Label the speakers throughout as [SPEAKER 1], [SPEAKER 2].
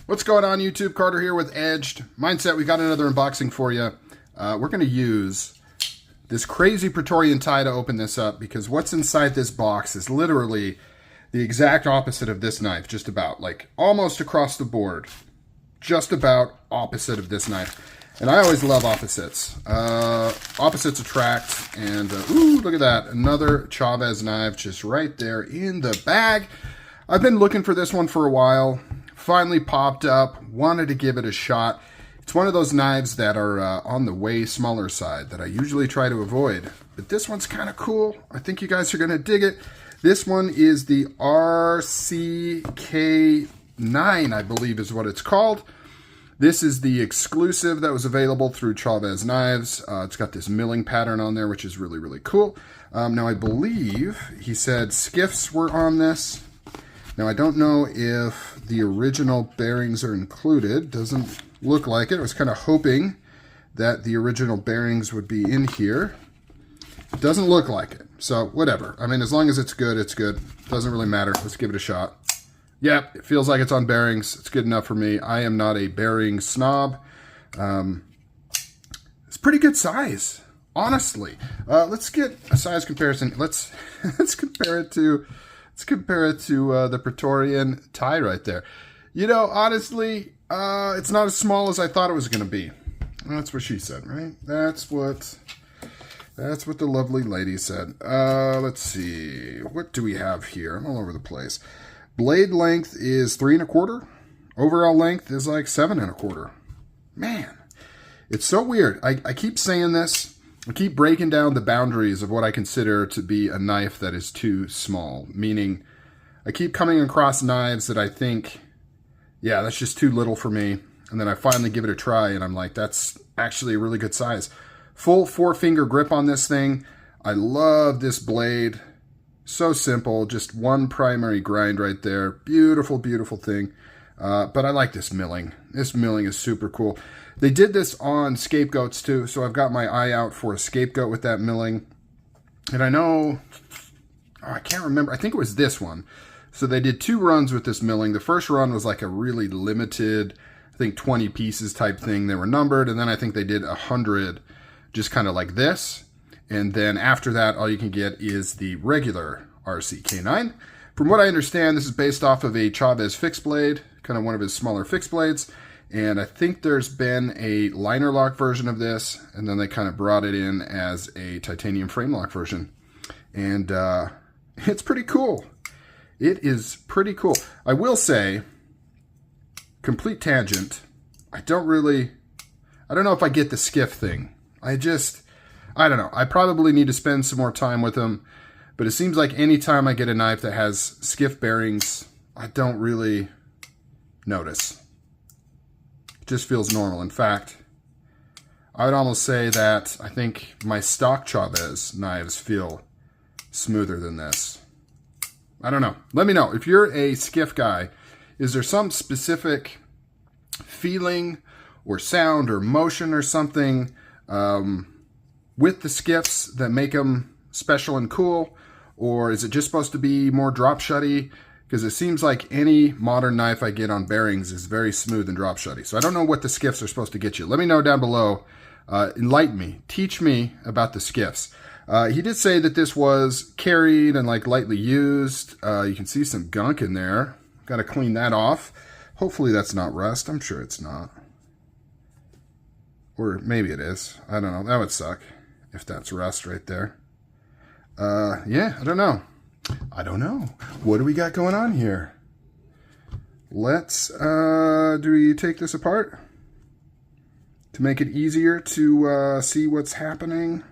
[SPEAKER 1] What's going on, YouTube? Carter here with Edged Mindset. We got another unboxing for you. We're going to use this crazy Praetorian tie to open this up because what's inside this box is literally the exact opposite of this knife, just about, like almost across the board. Just about opposite of this knife. And I always love opposites. Opposites attract, and ooh, look at that. Another Chaves knife just right there in the bag. I've been looking for this one for a while. Finally popped up, wanted to give it a shot. It's one of those knives that are on the way smaller side that I usually try to avoid. But this one's kind of cool. I think you guys are going to dig it. This one is the RCK9, I believe is what it's called. This is the exclusive that was available through Chaves Knives. It's got this milling pattern on there, which is really, really cool. Now, I believe he said skiffs were on this. Now, I don't know if the original bearings are included. Doesn't look like it. I was kind of hoping that the original bearings would be in here. Doesn't look like it. So, whatever. I mean, as long as it's good, it's good. Doesn't really matter. Let's give it a shot. Yep, it feels like it's on bearings. It's good enough for me. I am not a bearing snob. It's pretty good size, honestly. Let's get a size comparison. Let's compare it to the Praetorian tie right there. You know, honestly, it's not as small as I thought it was going to be. That's what she said, right? That's what the lovely lady said. Let's see. What do we have here? I'm all over the place. Blade length is 3 1/4. Overall length is like 7 1/4. Man, it's so weird. I keep saying this. I keep breaking down the boundaries of what I consider to be a knife that is too small. Meaning, I keep coming across knives that I think, yeah, that's just too little for me. And then I finally give it a try, and I'm like, that's actually a really good size. Full 4-finger grip on this thing. I love this blade. So simple, just one primary grind right there. Beautiful, beautiful thing. But I like this milling. This milling is super cool. They did this on scapegoats too, so I've got my eye out for a scapegoat with that milling. And I know, I can't remember, I think it was this one. So they did 2 runs with this milling. The first run was like a really limited, I think 20 pieces type thing. They were numbered, and then I think they did 100 just kind of like this. And then after that, all you can get is the regular RCK9. From what I understand, this is based off of a Chaves fixed blade, kind of one of his smaller fixed blades. And I think there's been a liner lock version of this, and then they kind of brought it in as a titanium frame lock version. And it's pretty cool. It is pretty cool. I will say, complete tangent, I don't know if I get the skiff thing. I don't know. I probably need to spend some more time with them. But it seems like anytime I get a knife that has skiff bearings, I don't really notice. It just feels normal. In fact, I would almost say that I think my stock Chaves knives feel smoother than this. I don't know. Let me know. If you're a skiff guy, is there some specific feeling or sound or motion or something with the skiffs that make them special and cool? Or is it just supposed to be more drop shutty? Because it seems like any modern knife I get on bearings is very smooth and drop shutty. So I don't know what the skiffs are supposed to get you. Let me know down below. Enlighten me. Teach me about the skiffs. He did say that this was carried and like lightly used. You can see some gunk in there. Got to clean that off. Hopefully that's not rust. I'm sure it's not. Or maybe it is. I don't know. That would suck if that's rust right there. Yeah, I don't know. What do we got going on here? Let's, do we take this apart? To make it easier to see what's happening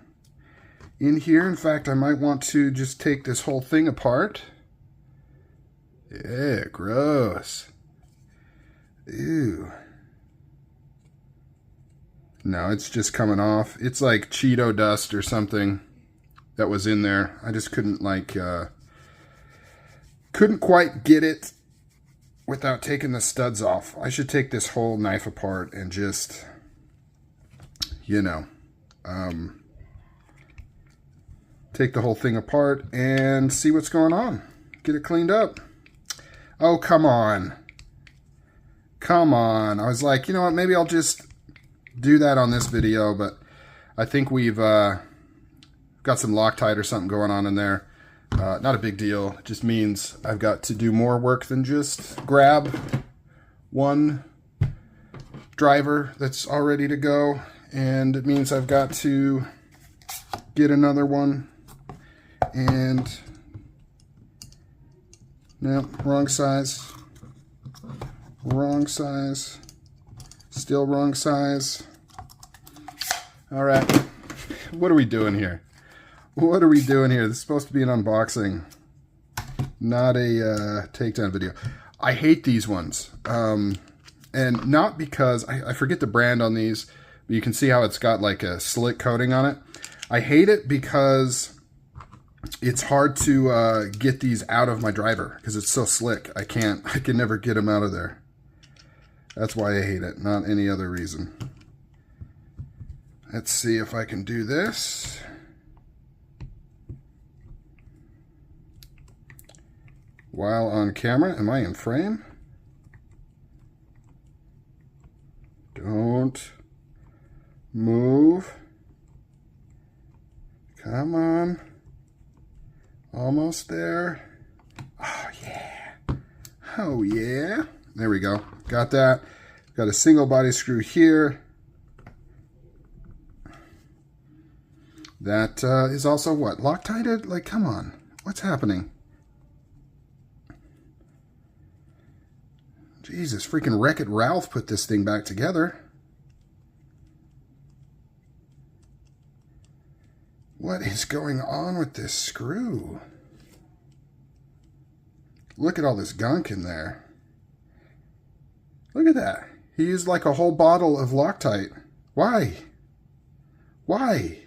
[SPEAKER 1] in here. In fact, I might want to just take this whole thing apart. Yeah, gross. Ew. No, it's just coming off. It's like Cheeto dust or something that was in there. I just couldn't couldn't quite get it without taking the studs off. I should take this whole knife apart and just, you know, take the whole thing apart and see what's going on. Get it cleaned up. Oh, come on. Come on. I was like, you know what, maybe I'll just do that on this video, but I think we've got some Loctite or something going on in there. Not a big deal. It just means I've got to do more work than just grab one driver that's all ready to go. And it means I've got to get another one. And no, wrong size. Wrong size. Still wrong size. All right. What are we doing here? What are we doing here? This is supposed to be an unboxing, not a takedown video. I hate these ones. And not because, I forget the brand on these, but you can see how it's got like a slick coating on it. I hate it because it's hard to get these out of my driver because it's so slick. I can never get them out of there. That's why I hate it, not any other reason. Let's see if I can do this. While on camera, am I in frame? Don't move. Come on. Almost there. Oh yeah. Oh yeah. There we go. Got that. Got a single body screw here. That is also what? Loctited? Like, come on. What's happening? Jesus, freaking Wreck-It Ralph put this thing back together. What is going on with this screw? Look at all this gunk in there. Look at that. He used like a whole bottle of Loctite. Why? Why?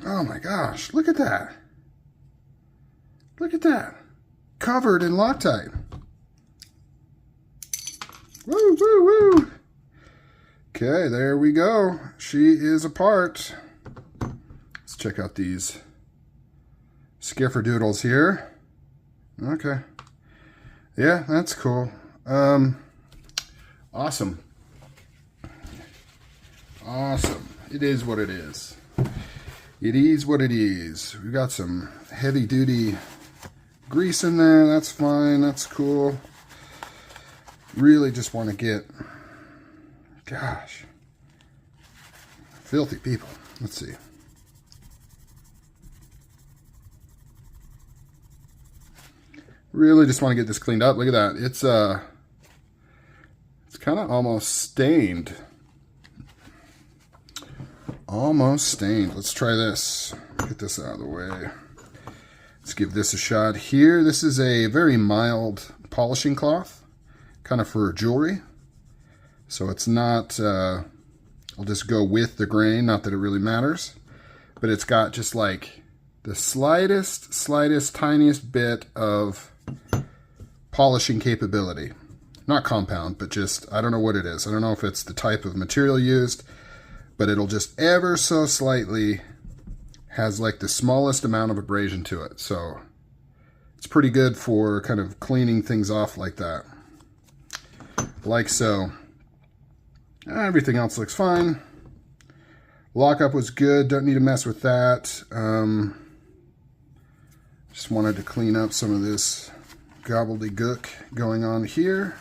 [SPEAKER 1] Oh my gosh, look at that. Look at that. Covered in Loctite. Woo, woo, woo. Okay, there we go. She is apart. Let's check out these skifferdoodles here. Okay. Yeah, that's cool. Awesome. Awesome. It is what it is. It is what it is. We've got some heavy duty grease in there. That's fine. That's cool. Really just want to get, gosh, filthy people. Let's see. Really just want to get this cleaned up. Look at that. It's kind of almost stained. Almost stained. Let's try this. Get this out of the way. Let's give this a shot here. This is a very mild polishing cloth, kind of for jewelry. So it's not, I'll just go with the grain, not that it really matters. But it's got just like the slightest, tiniest bit of polishing capability. Not compound, but just, I don't know what it is. I don't know if it's the type of material used, but it'll just ever so slightly has like the smallest amount of abrasion to it. So it's pretty good for kind of cleaning things off like that. Like so. Everything else looks fine. Lockup was good. Don't need to mess with that. Just wanted to clean up some of this gobbledygook going on here.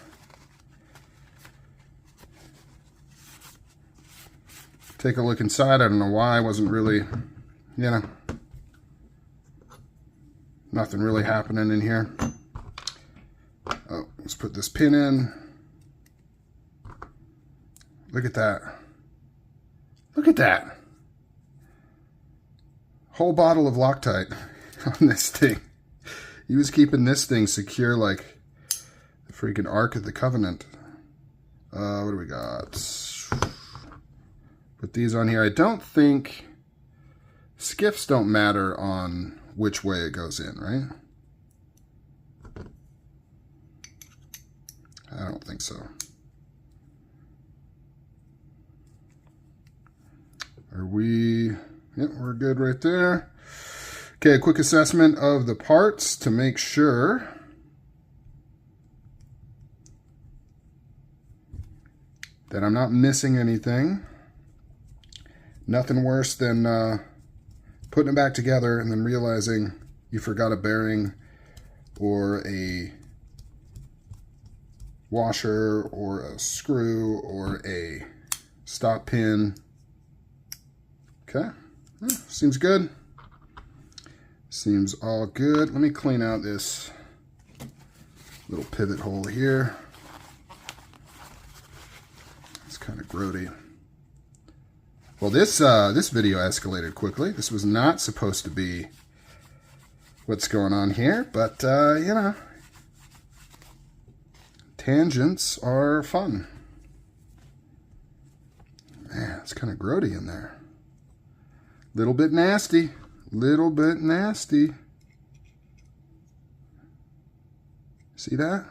[SPEAKER 1] Take a look inside. I don't know why. I wasn't really, you know, nothing really happening in here. Oh, let's put this pin in. Look at that. Look at that. Whole bottle of Loctite on this thing. He was keeping this thing secure like the freaking Ark of the Covenant. What do we got? Put these on here. I don't think skiffs don't matter on which way it goes in, right? I don't think so. Are we... Yep, we're good right there. Okay, a quick assessment of the parts to make sure that I'm not missing anything. Nothing worse than putting it back together and then realizing you forgot a bearing or a washer or a screw or a stop pin. Okay, seems good. Seems all good. Let me clean out this little pivot hole here. It's kind of grody. Well, this video escalated quickly. This was not supposed to be what's going on here, but you know, tangents are fun. Man, it's kind of grody in there. Little bit nasty. Little bit nasty. See that?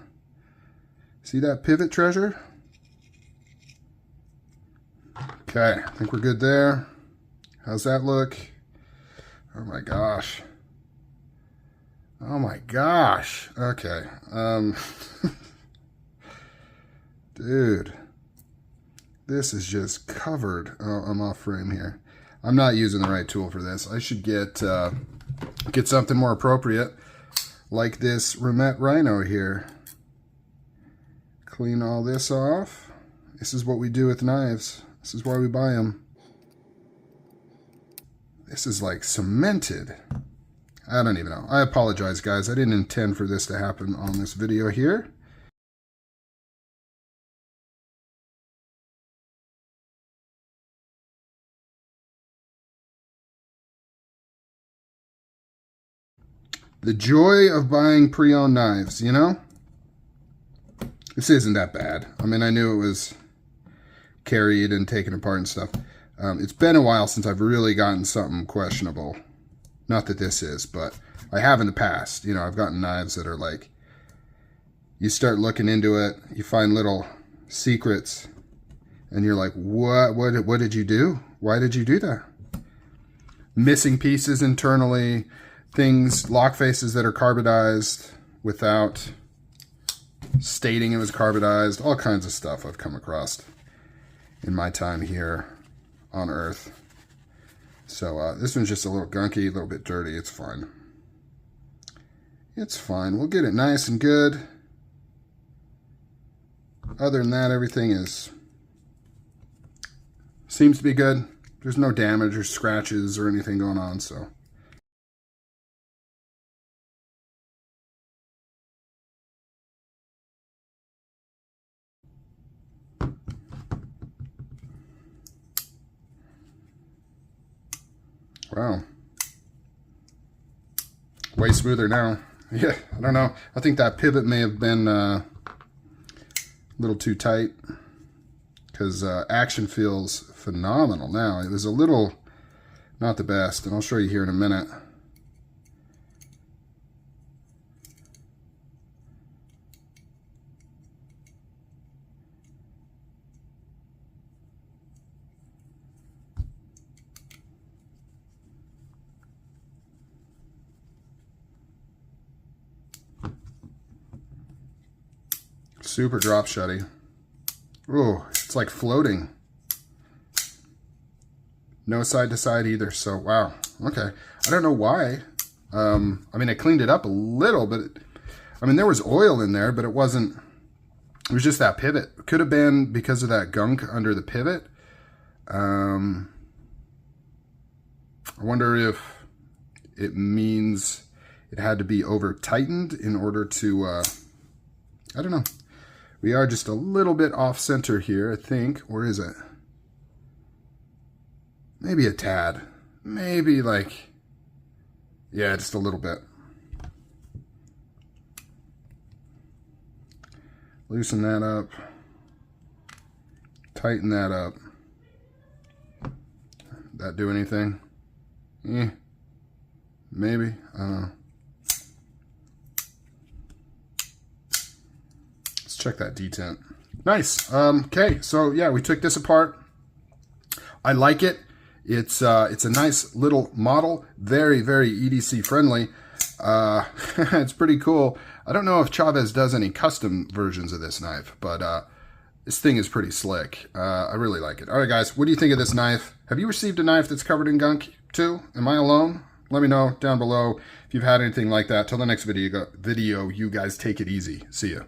[SPEAKER 1] See that pivot treasure? Okay, I think we're good there. How's that look? Oh my gosh. Oh my gosh. Okay. Dude. This is just covered. Oh, I'm off frame here. I'm not using the right tool for this. I should get something more appropriate, like this Remet Rhino here. Clean all this off. This is what we do with knives. This is why we buy them. This is like cemented. I don't even know. I apologize, guys. I didn't intend for this to happen on this video here. The joy of buying pre-owned knives, you know? This isn't that bad. I mean, I knew it was carried and taken apart and stuff. It's been a while since I've really gotten something questionable. Not that this is, but I have in the past. You know, I've gotten knives that are like, you start looking into it, you find little secrets, and you're like, what did you do? Why did you do that? Missing pieces internally, things, lock faces that are carbonized without stating it was carbonized, all kinds of stuff I've come across in my time here on Earth. So this one's just a little gunky, a little bit dirty. It's fine. It's fine. We'll get it nice and good. Other than that, everything seems to be good. There's no damage or scratches or anything going on, so. Wow. Way smoother now. Yeah, I don't know. I think that pivot may have been a little too tight because action feels phenomenal now. It was a little not the best, and I'll show you here in a minute. Super drop shutty. Oh, it's like floating. No side to side either. So, wow. Okay. I don't know why. I mean, I cleaned it up a little, but I mean, there was oil in there, but it wasn't, it was just that pivot. It could have been because of that gunk under the pivot. I wonder if it means it had to be over tightened in order to, I don't know. We are just a little bit off center here, I think. Where is it? Maybe a tad. Maybe like, yeah, just a little bit. Loosen that up. Tighten that up. That do anything? Maybe. I don't know. Check that detent. Nice. Okay, so yeah, we took this apart. I like it. It's a nice little model, very, very EDC friendly. It's pretty cool. I don't know if Chaves does any custom versions of this knife, but this thing is pretty slick. I really like it. All right, guys, what do you think of this knife? Have you received a knife that's covered in gunk too? Am I alone? Let me know down below if you've had anything like that. Till the next video, you guys take it easy. See ya.